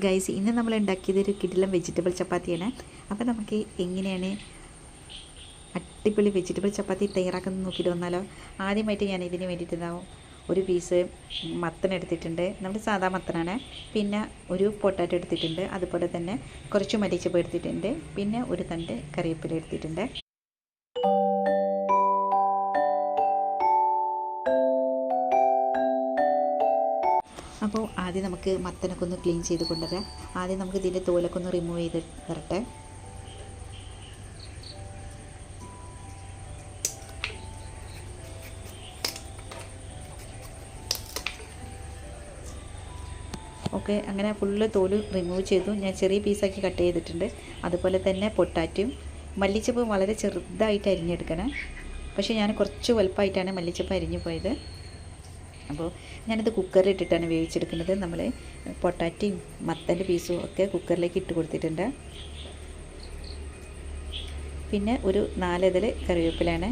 Guys, ഇന്ന് നമ്മൾ ഉണ്ടാക്കിയതൊരു കിടിലം വെജിറ്റബിൾ ചപ്പാത്തിയാണ്. അപ്പോൾ നമുക്ക് എങ്ങനെയാണ് അടിപൊളി വെജിറ്റബിൾ ചപ്പാത്തി തയ്യാറാക്കുന്നത് നോക്കിയിട്ട് വന്നാലോ. ആദ്യമായിട്ട് ഞാൻ ഇതിന് വേണ്ടിയിട്ടുണ്ടാവും ഒരു പീസ് മത്തൻ എടുത്തിട്ടുണ്ട്, നമ്മുടെ സാധാ മത്തനാണ്. പിന്നെ ഒരു പൊട്ടാറ്റോ എടുത്തിട്ടുണ്ട്, അതുപോലെ തന്നെ കുറച്ച് മല്ലിച്ചപ്പ് എടുത്തിട്ടുണ്ട്, പിന്നെ ഒരു തണ്ട് കറിവേപ്പില എടുത്തിട്ടുണ്ട്. അപ്പോൾ ആദ്യം നമുക്ക് മത്തനൊക്കെ ഒന്ന് ക്ലീൻ ചെയ്ത് കൊണ്ടുവരാം. ആദ്യം നമുക്ക് ഇതിൻ്റെ തോലൊക്കെ ഒന്ന് റിമൂവ് ചെയ്ത് തരട്ടെ. ഓക്കെ, അങ്ങനെ ഫുള്ള് തോല് റിമൂവ് ചെയ്തു. ഞാൻ ചെറിയ പീസാക്കി കട്ട് ചെയ്തിട്ടുണ്ട്. അതുപോലെ തന്നെ പൊട്ടാറ്റയും മല്ലിച്ചപ്പ് വളരെ ചെറുതായിട്ട് അരിഞ്ഞെടുക്കണം. പക്ഷേ ഞാൻ കുറച്ച് വലുപ്പമായിട്ടാണ് മല്ലിച്ചപ്പ് അരിഞ്ഞു പോയത്. അപ്പോൾ ഞാനിത് കുക്കറിൽ ഇട്ടിട്ടാണ് വേവിച്ചെടുക്കുന്നത്. നമ്മൾ പൊട്ടാറ്റയും മത്തൻ്റെ പീസും ഒക്കെ കുക്കറിലേക്ക് ഇട്ട് കൊടുത്തിട്ടുണ്ട്. പിന്നെ ഒരു 4 ഇതൾ കറിവേപ്പിലാണ്.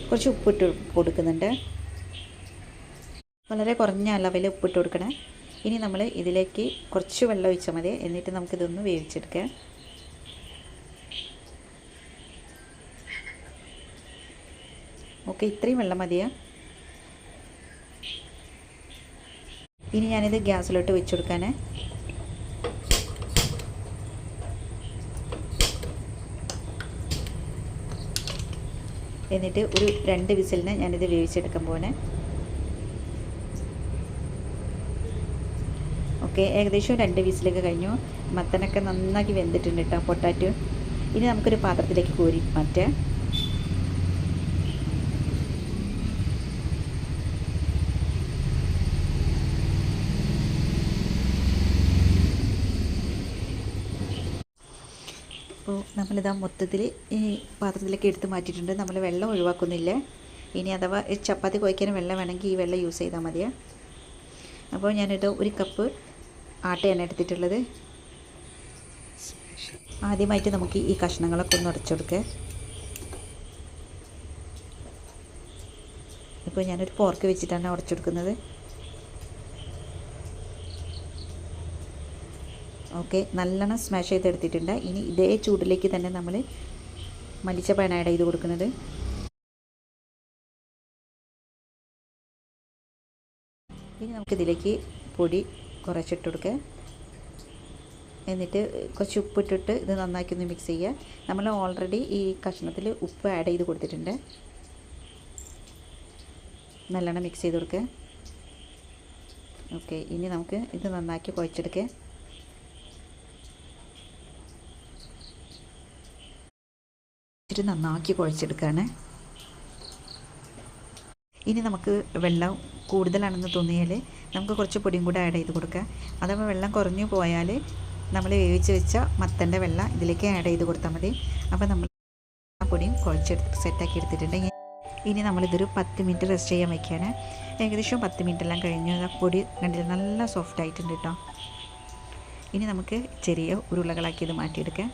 കുറച്ച് ഉപ്പിട്ട് കൊടുക്കുന്നുണ്ട്, വളരെ കുറഞ്ഞ അളവിൽ ഉപ്പിട്ട് കൊടുക്കണം. ഇനി നമ്മൾ ഇതിലേക്ക് കുറച്ച് വെള്ളം ഒഴിച്ചാൽ മതി. എന്നിട്ട് നമുക്കിതൊന്ന് വേവിച്ചെടുക്കാം. ഓക്കെ, ഇത്രയും വെള്ളം മതിയാ. ഇനി ഞാനിത് ഗ്യാസിലോട്ട് വെച്ച് കൊടുക്കാൻ. എന്നിട്ട് ഒരു 2 വിസിലിന് ഞാനിത് വേവിച്ചെടുക്കാൻ പോകണേ. ഓക്കെ, ഏകദേശം 2 വിസിലൊക്കെ കഴിഞ്ഞു. മത്തനൊക്കെ നന്നാക്കി വെന്തിട്ടുണ്ട് കേട്ടോ, പൊട്ടാറ്റോ. ഇനി നമുക്കൊരു പാത്രത്തിലേക്ക് കോരി മാറ്റാം. അപ്പോൾ നമ്മളിതാ മൊത്തത്തിൽ ഈ പാത്രത്തിലേക്ക് എടുത്ത് മാറ്റിയിട്ടുണ്ട്. നമ്മൾ വെള്ളം ഒഴിവാക്കുന്നില്ല. ഇനി അഥവാ ചപ്പാത്തി കുഴയ്ക്കാൻ വെള്ളം വേണമെങ്കിൽ ഈ വെള്ളം യൂസ് ചെയ്താൽ മതിയാ. അപ്പോൾ ഞാനിത് 1 കപ്പ് ആട്ടയാണ് എടുത്തിട്ടുള്ളത്. ആദ്യമായിട്ട് നമുക്ക് ഈ കഷ്ണങ്ങളൊക്കെ ഒന്ന് ഉടച്ചെടുക്കുക. ഇപ്പോൾ ഞാനൊരു പോർക്ക് വെച്ചിട്ടാണ് ഉടച്ചെടുക്കുന്നത്. ഓക്കെ, നല്ലോണം സ്മാഷ് ചെയ്തെടുത്തിട്ടുണ്ട്. ഇനി ഇതേ ചൂടിലേക്ക് തന്നെ നമ്മൾ മല്ലിച്ചപ്പാണ് ആഡ് ചെയ്ത് കൊടുക്കുന്നത്. ഇനി നമുക്കിതിലേക്ക് പൊടി കുറച്ചിട്ട് കൊടുക്കുക. എന്നിട്ട് കുറച്ച് ഉപ്പിട്ടിട്ട് ഇത് നന്നാക്കി ഒന്ന് മിക്സ് ചെയ്യുക. നമ്മൾ ഓൾറെഡി ഈ കഷ്ണത്തിൽ ഉപ്പ് ആഡ് ചെയ്ത് കൊടുത്തിട്ടുണ്ട്. നല്ലോണം മിക്സ് ചെയ്ത് കൊടുക്കുക. ഓക്കെ, ഇനി നമുക്ക് ഇത് നന്നാക്കി കുഴച്ചെടുക്കുക. നന്നാക്കി കുഴച്ചെടുക്കുകയാണ്. ഇനി നമുക്ക് വെള്ളം കൂടുതലാണെന്ന് തോന്നിയാൽ നമുക്ക് കുറച്ച് പൊടിയും കൂടെ ആഡ് ചെയ്ത് കൊടുക്കുക. അഥവാ വെള്ളം കുറഞ്ഞു പോയാൽ നമ്മൾ വേവിച്ച് വെച്ച മത്തൻ്റെ വെള്ളം ഇതിലേക്ക് ആഡ് ചെയ്ത് കൊടുത്താൽ മതി. അപ്പോൾ നമ്മൾ ആ പൊടിയും കുഴച്ചെടുത്ത് സെറ്റാക്കി എടുത്തിട്ടുണ്ട്. ഇനി നമ്മളിതൊരു 10 മിനിറ്റ് റെസ്റ്റ് ചെയ്യാൻ വയ്ക്കുകയാണ്. ഏകദേശം 10 മിനിറ്റ് എല്ലാം കഴിഞ്ഞ് ആ പൊടി കണ്ടിട്ട് നല്ല സോഫ്റ്റ് ആയിട്ടുണ്ട് കേട്ടോ. ഇനി നമുക്ക് ചെറിയ ഉരുളകളാക്കി ഇത് മാറ്റിയെടുക്കാം.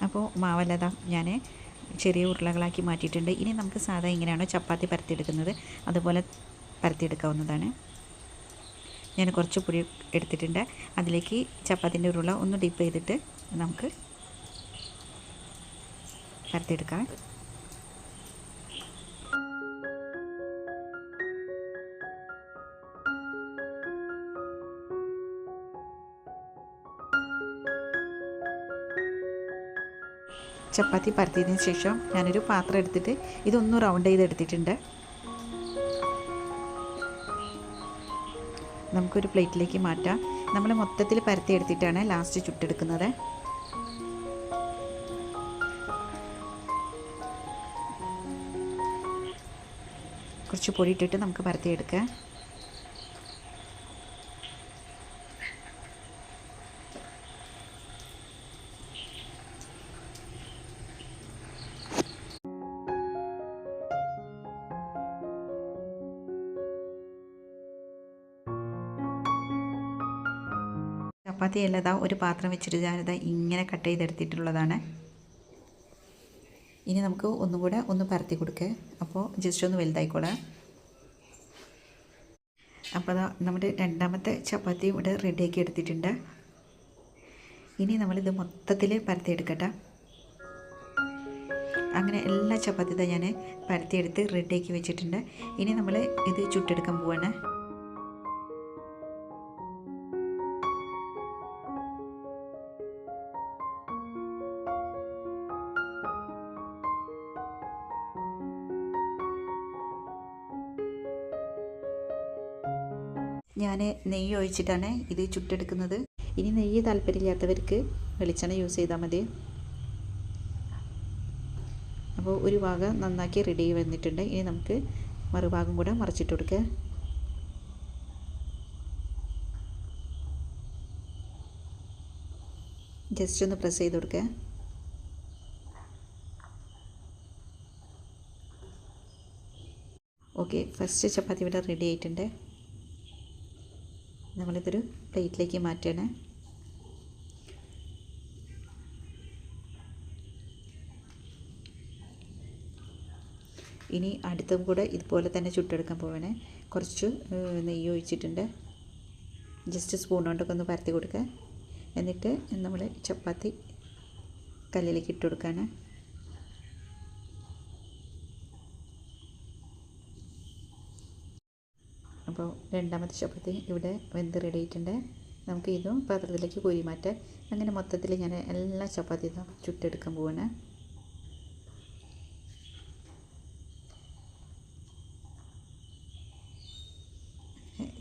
അപ്പോൾ മാവല്ലതാ ഞാൻ ചെറിയ ഉരുളകളാക്കി മാറ്റിയിട്ടുണ്ട്. ഇനി നമുക്ക് സാധാ എങ്ങനെയാണോ ചപ്പാത്തി പരത്തിയെടുക്കുന്നത് അതുപോലെ പരത്തിയെടുക്കാവുന്നതാണ്. ഞാൻ കുറച്ച് പൊടി എടുത്തിട്ടുണ്ട്. അതിലേക്ക് ചപ്പാത്തിൻ്റെ ഉരുള ഒന്ന് ഡിപ്പ് ചെയ്തിട്ട് നമുക്ക് പരത്തിയെടുക്കാം. ചപ്പാത്തി പരത്തിയതിന് ശേഷം ഞാനൊരു പാത്രം എടുത്തിട്ട് ഇതൊന്ന് റൗണ്ട് ചെയ്തെടുത്തിട്ടുണ്ട്. നമുക്കൊരു പ്ലേറ്റിലേക്ക് മാറ്റാം. നമ്മൾ മൊത്തത്തിൽ പരത്തിയെടുത്തിട്ടാണ് ലാസ്റ്റ് ചുട്ടെടുക്കുന്നത്. കുറച്ച് പൊടി ഇട്ടിട്ട് നമുക്ക് പരത്തിയെടുക്കാം. ചപ്പാത്തി എല്ലാം ഒരു പാത്രം വെച്ചിട്ട് ഞാനിതാ ഇങ്ങനെ കട്ട് ചെയ്തെടുത്തിട്ടുള്ളതാണ്. ഇനി നമുക്ക് ഒന്നും കൂടെ ഒന്ന് പരത്തി കൊടുക്കുക. അപ്പോൾ ജസ്റ്റ് ഒന്ന് വലുതായിക്കോളാം. അപ്പോൾ നമ്മുടെ രണ്ടാമത്തെ ചപ്പാത്തി ഇവിടെ റെഡിയാക്കി എടുത്തിട്ടുണ്ട്. ഇനി നമ്മളിത് മൊത്തത്തിൽ പരത്തിയെടുക്കട്ടെ. അങ്ങനെ എല്ലാ ചപ്പാത്തി ഞാൻ പരത്തിയെടുത്ത് റെഡിയാക്കി വെച്ചിട്ടുണ്ട്. ഇനി നമ്മൾ ഇത് ചുട്ടെടുക്കാൻ പോവാണ്. ഞാൻ നെയ്യ് ഒഴിച്ചിട്ടാണ് ഇത് ചുട്ടെടുക്കുന്നത്. ഇനി നെയ്യ് താല്പര്യമില്ലാത്തവർക്ക് വെളിച്ചെണ്ണ യൂസ് ചെയ്താൽ മതി. അപ്പോൾ ഒരു ഭാഗം നന്നാക്കി റെഡി വന്നിട്ടുണ്ട്. ഇനി നമുക്ക് മറുഭാഗം കൂടെ മറിച്ചിട്ട് കൊടുക്കുക. ജസ്റ്റ് ഒന്ന് പ്രസ് ചെയ്ത് കൊടുക്കുക. ഓക്കെ, ഫസ്റ്റ് ചപ്പാത്തി ഇവിടെ റെഡി ആയിട്ടുണ്ട്. നമ്മളിതൊരു പ്ലേറ്റിലേക്ക് മാറ്റുകയാണ്. ഇനി അടുത്തും കൂടെ ഇതുപോലെ തന്നെ ചുട്ടെടുക്കാൻ പോവാണ്. കുറച്ച് നെയ്യ് ഒഴിച്ചിട്ടുണ്ട്. ജസ്റ്റ് സ്പൂൺ കൊണ്ടൊക്കെ ഒന്ന് പരത്തി കൊടുക്കുക. എന്നിട്ട് നമ്മൾ ചപ്പാത്തി കല്ലിലേക്ക് ഇട്ട് കൊടുക്കുകയാണ്. അപ്പോൾ രണ്ടാമത്തെ ചപ്പാത്തി ഇവിടെ വെന്ത് റെഡി ആയിട്ടുണ്ട്. നമുക്ക് ഇതും പാത്രത്തിലേക്ക് കോരി മാറ്റാം. അങ്ങനെ മൊത്തത്തിൽ ഞാൻ എല്ലാ ചപ്പാത്തിയും ചുട്ടെടുക്കാൻ പോവാണ്.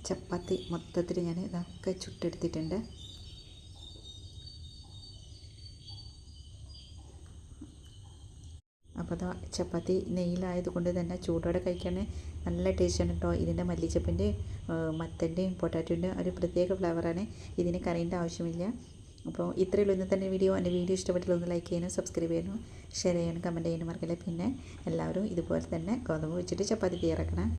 ചപ്പാത്തി മൊത്തത്തിൽ ഞാൻ ഇതൊക്കെ ചുട്ടെടുത്തിട്ടുണ്ട്. അപ്പോൾ അതാ ചപ്പാത്തി നെയ്യിലായതുകൊണ്ട് തന്നെ ചൂടോടെ കഴിക്കാൻ നല്ല ടേസ്റ്റാണ് കേട്ടോ. ഇതിൻ്റെ മല്ലിച്ചപ്പിൻ്റെയും മത്തൻ്റെയും പൊട്ടാറ്റോൻ്റെയും ഒരു പ്രത്യേക ഫ്ലേവറാണ്. ഇതിന് കറിയുടെ ആവശ്യമില്ല. അപ്പോൾ ഇത്രയേ ഉള്ളൂ ഇന്നത്തെ വീഡിയോ. എൻ്റെ വീഡിയോ ഇഷ്ടപ്പെട്ടില്ല ഒന്ന് ലൈക്ക് ചെയ്യാനും സബ്സ്ക്രൈബ് ചെയ്യാനും ഷെയർ ചെയ്യാനും കമൻറ്റ് ചെയ്യാനും മറക്കില്ല. പിന്നെ എല്ലാവരും ഇതുപോലെ തന്നെ ഗോതമ്പ് വെച്ചിട്ട് ചപ്പാത്തി തയ്യാറാക്കണം.